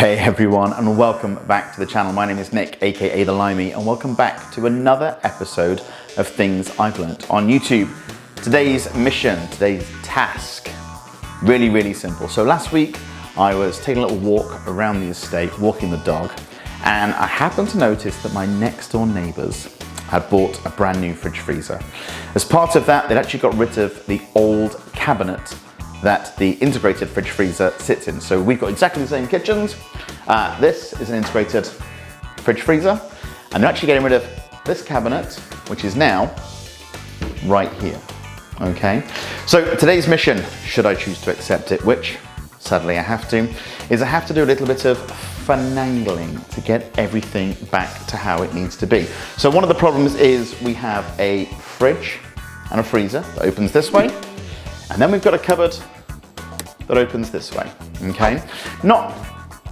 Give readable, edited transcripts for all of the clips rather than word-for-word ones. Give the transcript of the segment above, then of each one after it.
Hey everyone, and welcome back to the channel. My name is Nick, aka The Limey, and welcome back to another episode of Things I've Learnt on YouTube. Today's mission, today's task, really simple. So last week I was taking a little walk around the estate, walking the dog, and I happened to notice that my next door neighbours had bought a brand new fridge freezer. As part of that, they'd actually got rid of the old cabinet that the integrated fridge freezer sits in. So we've got exactly the same kitchens. This is an integrated fridge freezer, and they're actually getting rid of this cabinet, which is now right here. Okay, so today's mission, should I choose to accept it, which sadly I have to, is I have to do a little bit of finagling to get everything back to how it needs to be. So one of the problems is we have a fridge and a freezer that opens this way, and then we've got a cupboard that opens this way, okay? Not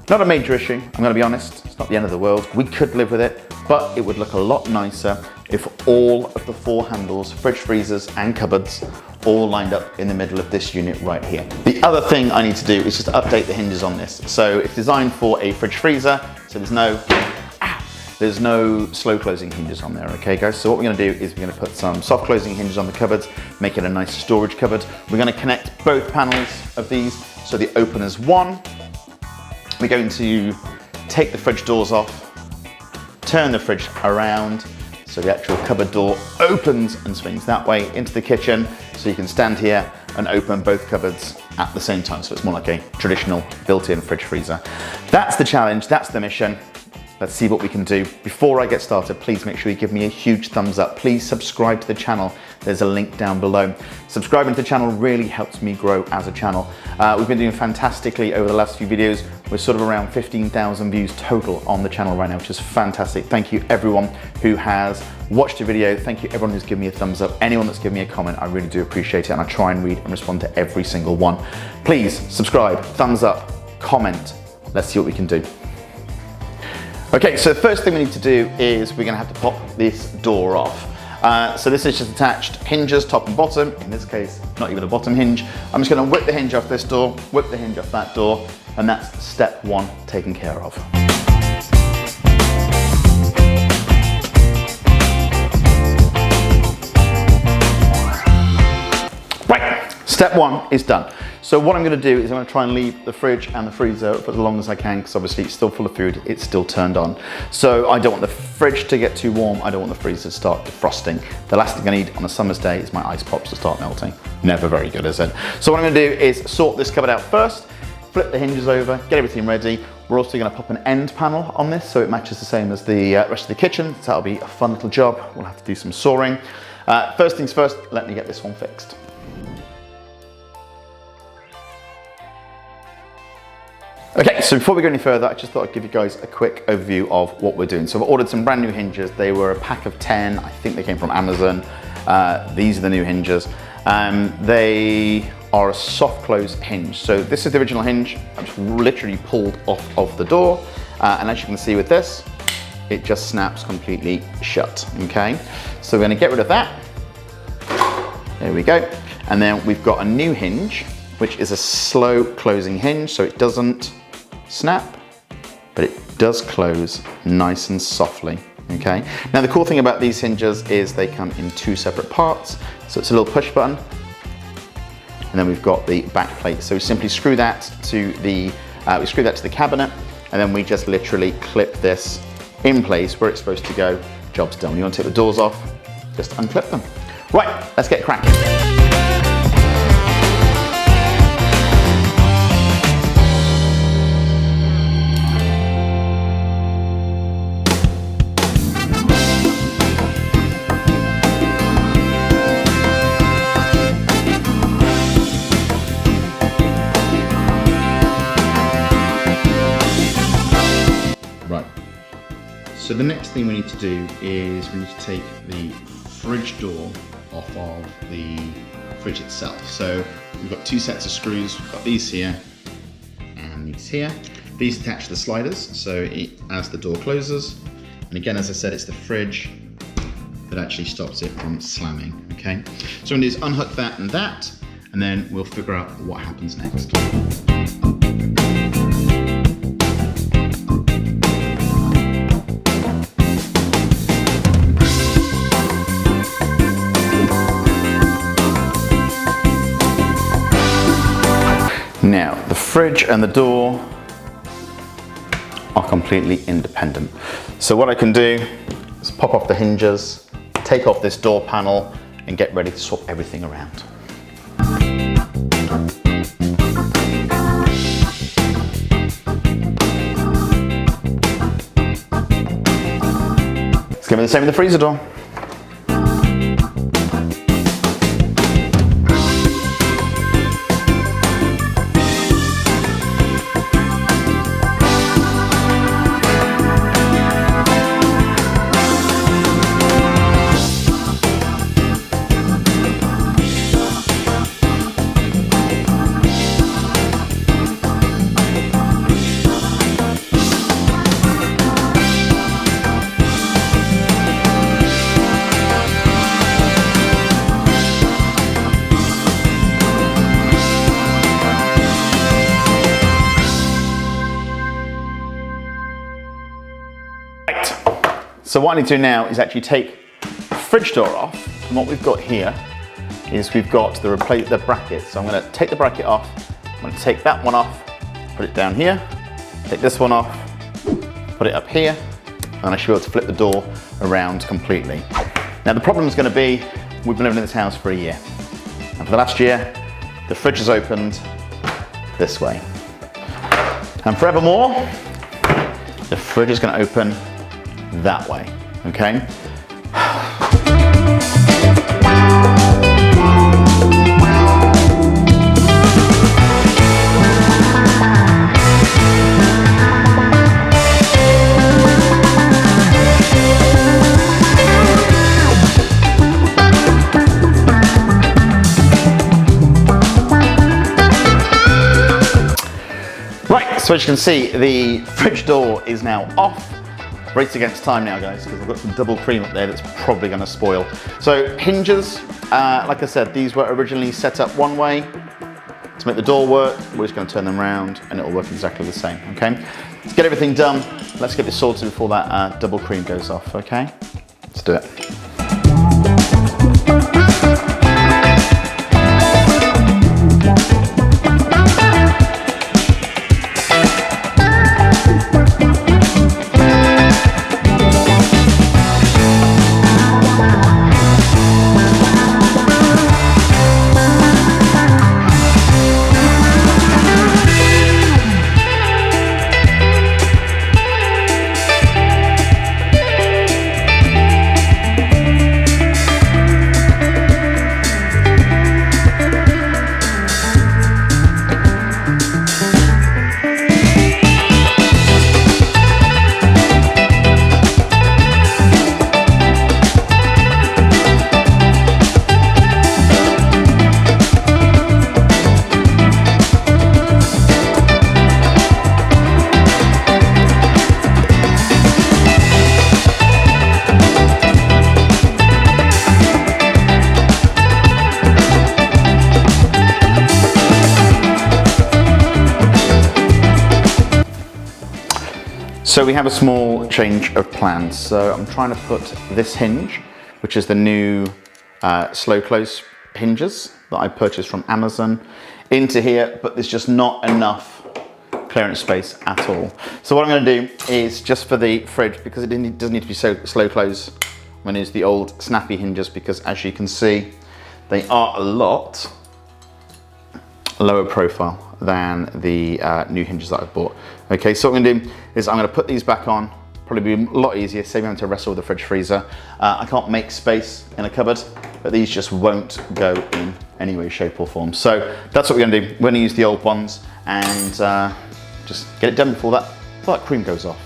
a major issue, I'm gonna be honest, it's not the end of the world. We could live with it, but it would look a lot nicer if all of the four handles, fridge, freezers, and cupboards all lined up in the middle of this unit right here. The other thing I need to do is just update the hinges on this. So it's designed for a fridge freezer, so there's no slow closing hinges on there, okay guys? So what we're gonna do is we're gonna put some soft closing hinges on the cupboards, make it a nice storage cupboard. We're gonna connect both panels of these, so the opener's one. We're going to take the fridge doors off, turn the fridge around, so the actual cupboard door opens and swings that way into the kitchen, so you can stand here and open both cupboards at the same time. So it's more like a traditional built-in fridge freezer. That's the challenge, that's the mission. Let's see what we can do. Before I get started, please make sure you give me a huge thumbs up. Please subscribe to the channel. There's a link down below. Subscribing to the channel really helps me grow as a channel. We've been doing fantastically over the last few videos. We're sort of around 15,000 views total on the channel right now, which is fantastic. Thank you everyone who has watched the video. Thank you everyone who's given me a thumbs up. Anyone that's given me a comment, I really do appreciate it, and I try and read and respond to every single one. Please subscribe, thumbs up, comment. Let's see what we can do. Okay, so the first thing we need to do is we're gonna have to pop this door off. So this is just attached hinges, top and bottom. In this case, not even a bottom hinge. I'm just gonna whip the hinge off this door, whip the hinge off that door, and that's step one taken care of. Right, step one is done. So what I'm gonna do is I'm gonna try and leave the fridge and the freezer for as long as I can, because obviously it's still full of food, it's still turned on. So I don't want the fridge to get too warm, I don't want the freezer to start defrosting. The last thing I need on a summer's day is my ice pops to start melting. Never very good, is it? So what I'm gonna do is sort this cupboard out first, flip the hinges over, get everything ready. We're also gonna pop an end panel on this so it matches the same as the rest of the kitchen. So that'll be a fun little job. We'll have to do some sawing. First things first, let me get this one fixed. Okay, so before we go any further, I just thought I'd give you guys a quick overview of what we're doing. So I've ordered some brand new hinges. They were a pack of 10. I think they came from Amazon. These are the new hinges. They are a soft close hinge. So this is the original hinge. I've just literally pulled off of the door. And as you can see with this, it just snaps completely shut, okay? So we're gonna get rid of that. There we go. And then we've got a new hinge, which is a slow closing hinge, so it doesn't snap, but it does close nice and softly, okay? Now the cool thing about these hinges is they come in two separate parts. So it's a little push button, and then we've got the back plate. So we simply screw that to the, cabinet, and then we just literally clip this in place where it's supposed to go. Job's done. You want to take the doors off, just unclip them. Right, let's get cracking. So the next thing we need to do is we need to take the fridge door off of the fridge itself. So we've got two sets of screws. We've got these here and these here. These attach to the sliders, so as the door closes. And again, as I said, it's the fridge that actually stops it from slamming, okay? So what I'm gonna do is unhook that, and then we'll figure out what happens next. fridge and the door are completely independent. So what I can do is pop off the hinges, take off this door panel, and get ready to swap everything around. It's gonna be the same with the freezer door. So what I need to do now is actually take the fridge door off, and what we've got here is we've got the bracket. So I'm going to take the bracket off, I'm going to take that one off, put it down here, take this one off, put it up here, and I should be able to flip the door around completely. Now the problem is going to be, we've been living in this house for a year, and for the last year, the fridge has opened this way. And forevermore, the fridge is going to open that way, okay? Right, so as you can see, the fridge door is now off. Race against time now, guys, because I've got some double cream up there that's probably going to spoil. So hinges, like I said, these were originally set up one way to make the door work. We're just going to turn them around and it will work exactly the same, okay? Let's get everything done. Let's get this sorted before that double cream goes off, okay? Let's do it. So we have a small change of plans. So I'm trying to put this hinge, which is the new slow close hinges that I purchased from Amazon, into here, but there's just not enough clearance space at all. So what I'm going to do is, just for the fridge, because it doesn't need to be so slow close, I'm going to use the old snappy hinges, because as you can see, they are a lot lower profile than the new hinges that I've bought. Okay, so what I'm going to do is I'm going to put these back on. Probably be a lot easier, save me having to wrestle with the fridge freezer. I can't make space in a cupboard, but these just won't go in any way, shape or form. So that's what we're going to do. We're going to use the old ones and just get it done before that cream goes off.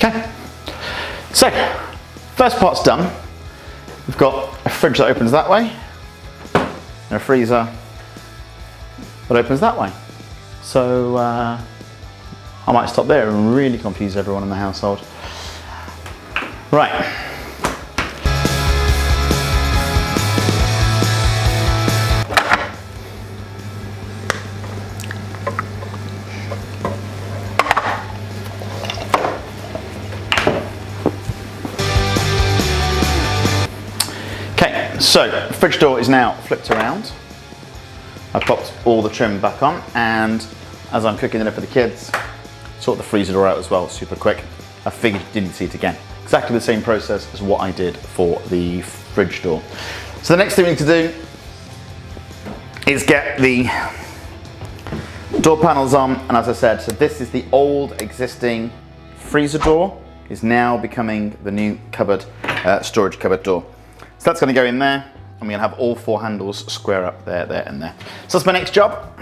Okay, so First part's done. We've got a fridge that opens that way, and a freezer that opens that way. So I might stop there and really confuse everyone in the household. Right. Okay, so the fridge door is now flipped around. I popped all the trim back on, and as I'm cooking dinner for the kids, sort the freezer door out as well, super quick. I figured you didn't see it again. Exactly the same process as what I did for the fridge door. So the next thing we need to do is get the door panels on, and as I said, so this is the old existing freezer door, is now becoming the new cupboard, storage cupboard door. So that's going to go in there, and we're going to have all 4 handles square up there, there, and there. So that's my next job.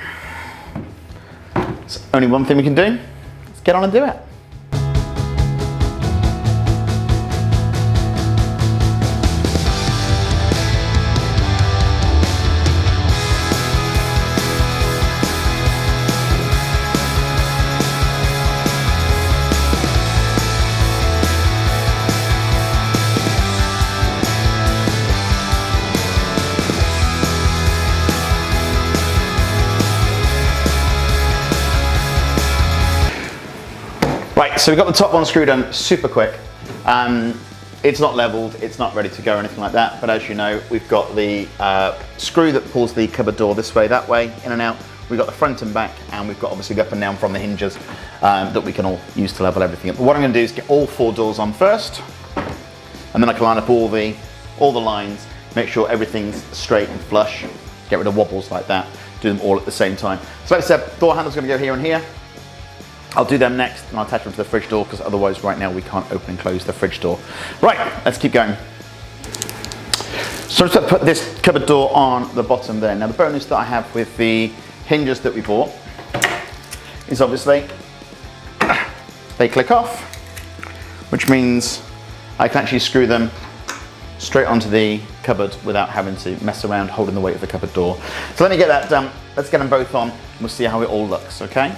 There's only one thing we can do. Let's get on and do it. Right, so we've got the top one screwed on super quick. It's not leveled, it's not ready to go or anything like that, but as you know, we've got the screw that pulls the cupboard door this way, that way, in and out. We've got the front and back, and we've got obviously the up and down from the hinges that we can all use to level everything up. But what I'm going to do is get all 4 doors on first, and then I can line up all the lines, make sure everything's straight and flush, get rid of wobbles like that, do them all at the same time. So like I said, door handle's going to go here and here. I'll do them next, and I'll attach them to the fridge door, because otherwise right now we can't open and close the fridge door. Right, let's keep going. So I'm just going to put this cupboard door on the bottom there. Now the bonus that I have with the hinges that we bought is obviously they click off, which means I can actually screw them straight onto the cupboard without having to mess around holding the weight of the cupboard door. So let me get that done. Let's get them both on, and we'll see how it all looks, okay?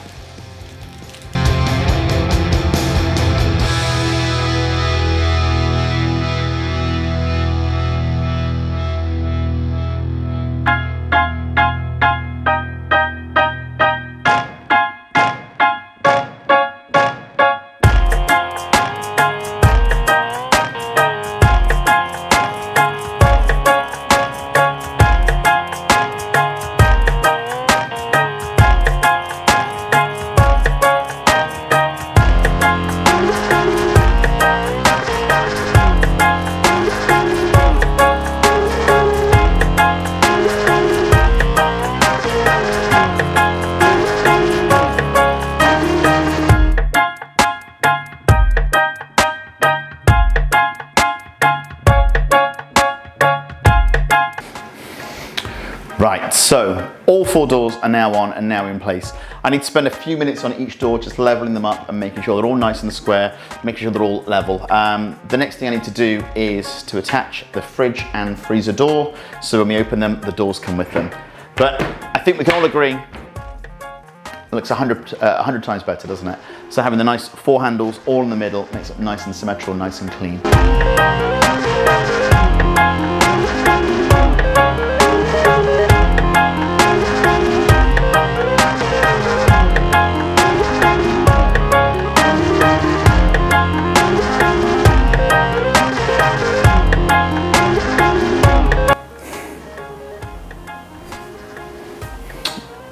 Right, so all 4 doors are now on and now in place. I need to spend a few minutes on each door, just leveling them up and making sure they're all nice and square, making sure they're all level. The next thing I need to do is to attach the fridge and freezer door, so when we open them, the doors come with them. But I think we can all agree, it looks 100 times better, doesn't it? So having the nice 4 handles all in the middle makes it nice and symmetrical, nice and clean.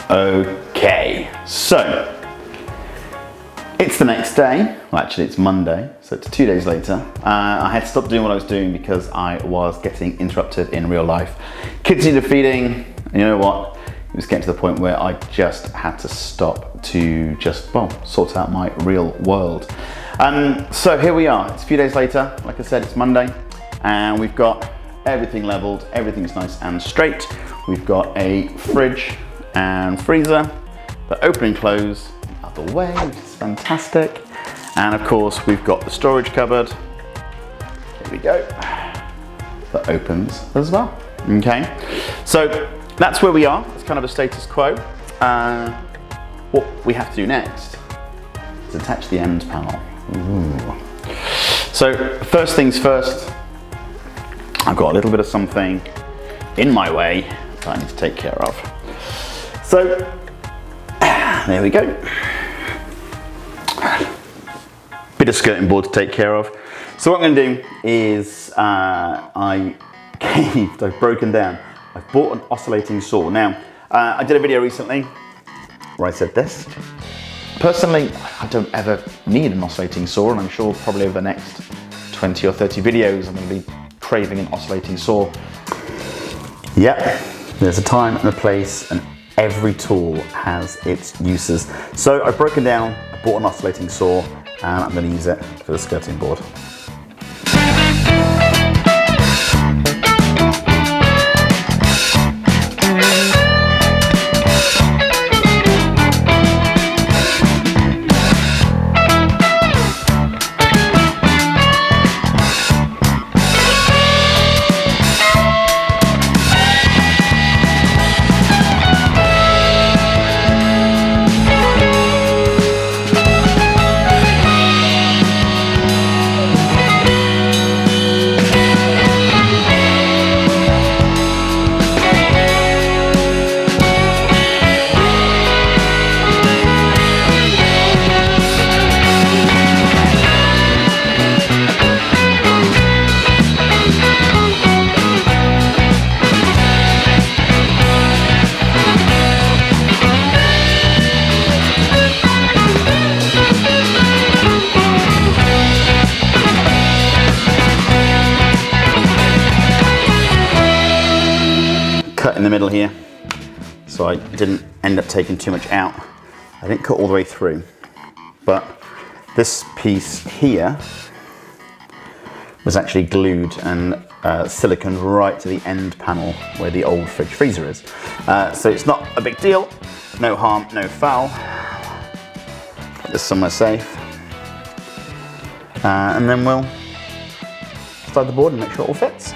Okay, so it's the next day. Well, actually it's Monday, so it's 2 days later. I had to stop doing what I was doing because I was getting interrupted in real life. Kids needed feeding, and you know what? It was getting to the point where I just had to stop to just, well, sort out my real world. So here we are, it's a few days later. Like I said, it's Monday, and we've got everything leveled, everything's nice and straight. We've got a fridge and freezer that open and close out the way, which is fantastic. And of course, we've got the storage cupboard. There we go. That opens as well. Okay, so that's where we are. It's kind of a status quo. What we have to do next is attach the end panel. Ooh. So first things first, I've got a little bit of something in my way that I need to take care of. So there we go. Bit of skirting board to take care of. So what I'm going to do is I've broken down. I've bought an oscillating saw. Now, I did a video recently where I said this. Personally, I don't ever need an oscillating saw, and I'm sure probably over the next 20 or 30 videos I'm going to be craving an oscillating saw. Yep, there's a time and a place, and every tool has its uses. So I've broken down, I bought an oscillating saw, and I'm going to use it for the skirting board. In the middle here, so I didn't end up taking too much out. I didn't cut all the way through, but this piece here was actually glued and silicone right to the end panel where the old fridge freezer is. So it's not a big deal, no harm, no foul. Put this somewhere safe, and then we'll slide the board and make sure it all fits.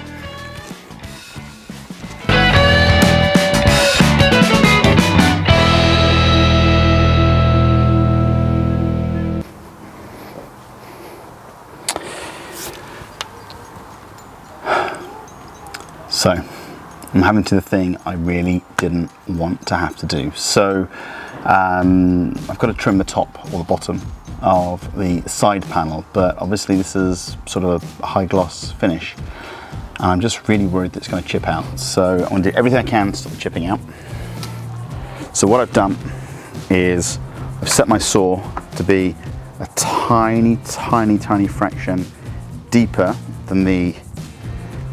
So, I'm having to do the thing I really didn't want to have to do. So, I've got to trim the top or the bottom of the side panel, but obviously this is sort of a high gloss finish. And I'm just really worried that it's going to chip out. So, I want to do everything I can to stop the chipping out. So what I've done is I've set my saw to be a tiny, tiny, tiny fraction deeper than the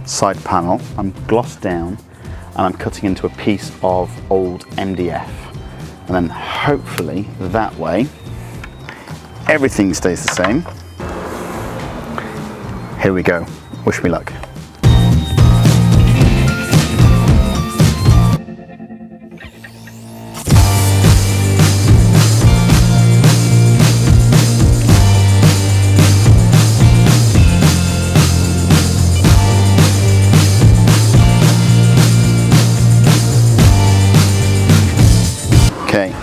side panel. I'm glossed down and I'm cutting into a piece of old MDF, and then hopefully that way everything stays the same. Here we go, wish me luck. Okay,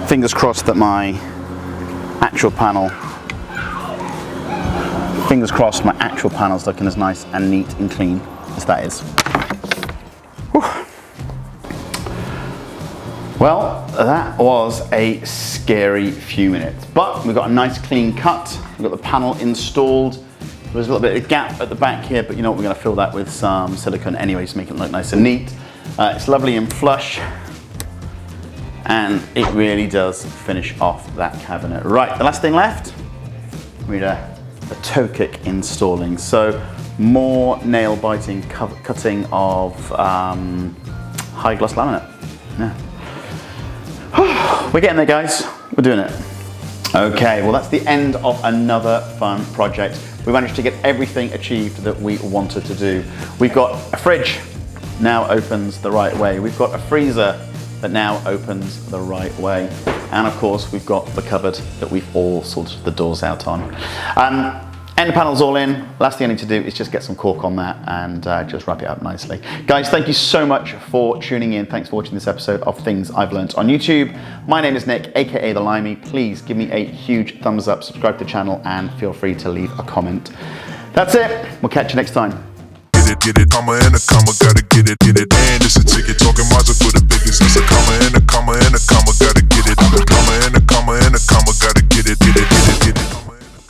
fingers crossed that my actual panel's looking as nice and neat and clean as that is. Whew. Well, that was a scary few minutes, but we've got a nice clean cut. We've got the panel installed. There's a little bit of gap at the back here, but you know what, we're going to fill that with some silicone anyway to make it look nice and neat. It's lovely and flush. And it really does finish off that cabinet. Right, the last thing left, we need a toe kick installing. So more nail biting cutting of high gloss laminate. Yeah. We're getting there, guys. We're doing it. Okay, well that's the end of another fun project. We managed to get everything achieved that we wanted to do. We've got a fridge, now opens the right way. We've got a freezer that now opens the right way. And of course, we've got the cupboard that we've all sorted the doors out on. End panel's all in. Last thing I need to do is just get some cork on that and just wrap it up nicely. Guys, thank you so much for tuning in. Thanks for watching this episode of Things I've Learnt on YouTube. My name is Nick, aka The Limey. Please give me a huge thumbs up, subscribe to the channel, and feel free to leave a comment. That's it. We'll catch you next time. Get it, comma and a comma, gotta get it, and it's a ticket, talking Mazda for the biggest, it's a comma and a comma and a comma, gotta get it, comma and a comma and a comma.